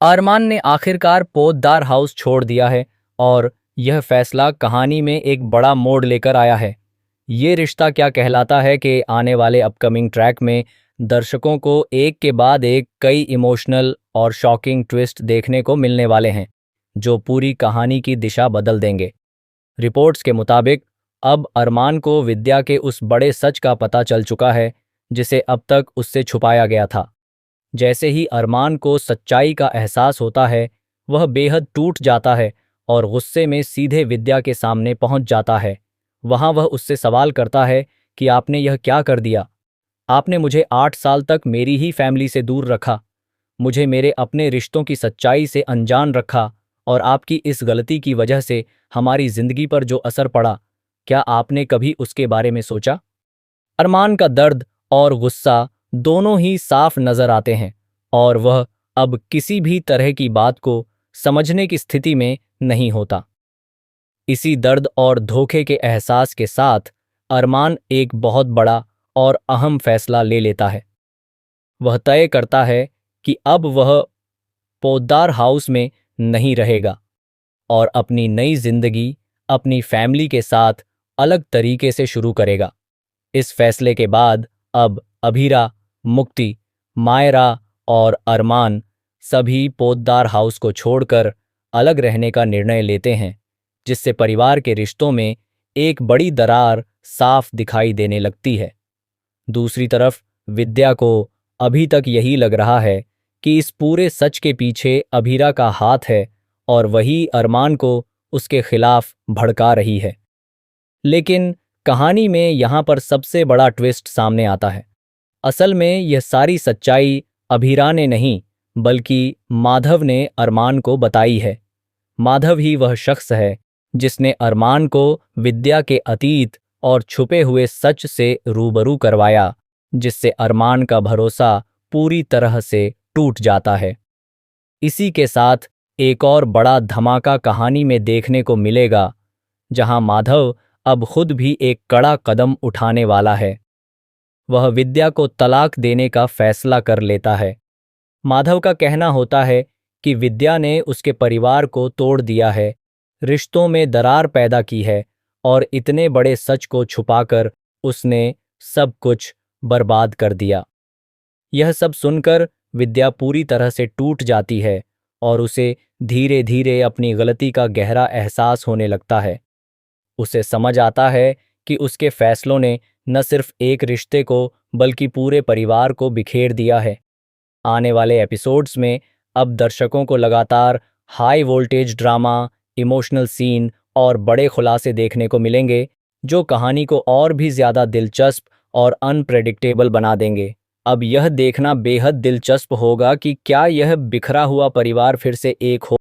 अरमान ने आखिरकार पोद्दार हाउस छोड़ दिया है और यह फैसला कहानी में एक बड़ा मोड़ लेकर आया है। ये रिश्ता क्या कहलाता है कि आने वाले अपकमिंग ट्रैक में दर्शकों को एक के बाद एक कई इमोशनल और शॉकिंग ट्विस्ट देखने को मिलने वाले हैं, जो पूरी कहानी की दिशा बदल देंगे। रिपोर्ट्स के मुताबिक अब अरमान को विद्या के उस बड़े सच का पता चल चुका है जिसे अब तक उससे छुपाया गया था। जैसे ही अरमान को सच्चाई का एहसास होता है, वह बेहद टूट जाता है और गुस्से में सीधे विद्या के सामने पहुंच जाता है। वहां वह उससे सवाल करता है कि आपने यह क्या कर दिया? आपने मुझे 8 साल तक मेरी ही फैमिली से दूर रखा, मुझे मेरे अपने रिश्तों की सच्चाई से अनजान रखा और आपकी इस गलती की वजह से हमारी जिंदगी पर जो असर पड़ा, क्या आपने कभी उसके बारे में सोचा? अरमान का दर्द और गुस्सा दोनों ही साफ नजर आते हैं और वह अब किसी भी तरह की बात को समझने की स्थिति में नहीं होता। इसी दर्द और धोखे के एहसास के साथ अरमान एक बहुत बड़ा और अहम फैसला ले लेता है। वह तय करता है कि अब वह पोद्दार हाउस में नहीं रहेगा और अपनी नई जिंदगी अपनी फैमिली के साथ अलग तरीके से शुरू करेगा। इस फैसले के बाद अब अभीरा, मुक्ति, मायरा और अरमान सभी पोद्दार हाउस को छोड़कर अलग रहने का निर्णय लेते हैं, जिससे परिवार के रिश्तों में एक बड़ी दरार साफ दिखाई देने लगती है। दूसरी तरफ विद्या को अभी तक यही लग रहा है कि इस पूरे सच के पीछे अभीरा का हाथ है और वही अरमान को उसके खिलाफ भड़का रही है। लेकिन कहानी में यहाँ पर सबसे बड़ा ट्विस्ट सामने आता है। असल में यह सारी सच्चाई अभीरा ने नहीं, बल्कि माधव ने अरमान को बताई है। माधव ही वह शख्स है जिसने अरमान को विद्या के अतीत और छुपे हुए सच से रूबरू करवाया, जिससे अरमान का भरोसा पूरी तरह से टूट जाता है। इसी के साथ एक और बड़ा धमाका कहानी में देखने को मिलेगा, जहां माधव अब खुद भी एक कड़ा कदम उठाने वाला है। वह विद्या को तलाक देने का फैसला कर लेता है। माधव का कहना होता है कि विद्या ने उसके परिवार को तोड़ दिया है, रिश्तों में दरार पैदा की है और इतने बड़े सच को छुपाकर उसने सब कुछ बर्बाद कर दिया। यह सब सुनकर विद्या पूरी तरह से टूट जाती है और उसे धीरे धीरे अपनी गलती का गहरा एहसास होने लगता है। उसे समझ आता है कि उसके फैसलों ने न सिर्फ एक रिश्ते को बल्कि पूरे परिवार को बिखेर दिया है। आने वाले एपिसोड्स में अब दर्शकों को लगातार high voltage drama, emotional scene और बड़े खुलासे देखने को मिलेंगे, जो कहानी को और भी ज़्यादा दिलचस्प और अनप्रेडिक्टेबल बना देंगे। अब यह देखना बेहद दिलचस्प होगा कि क्या यह बिखरा हुआ परिवार फिर से एक हो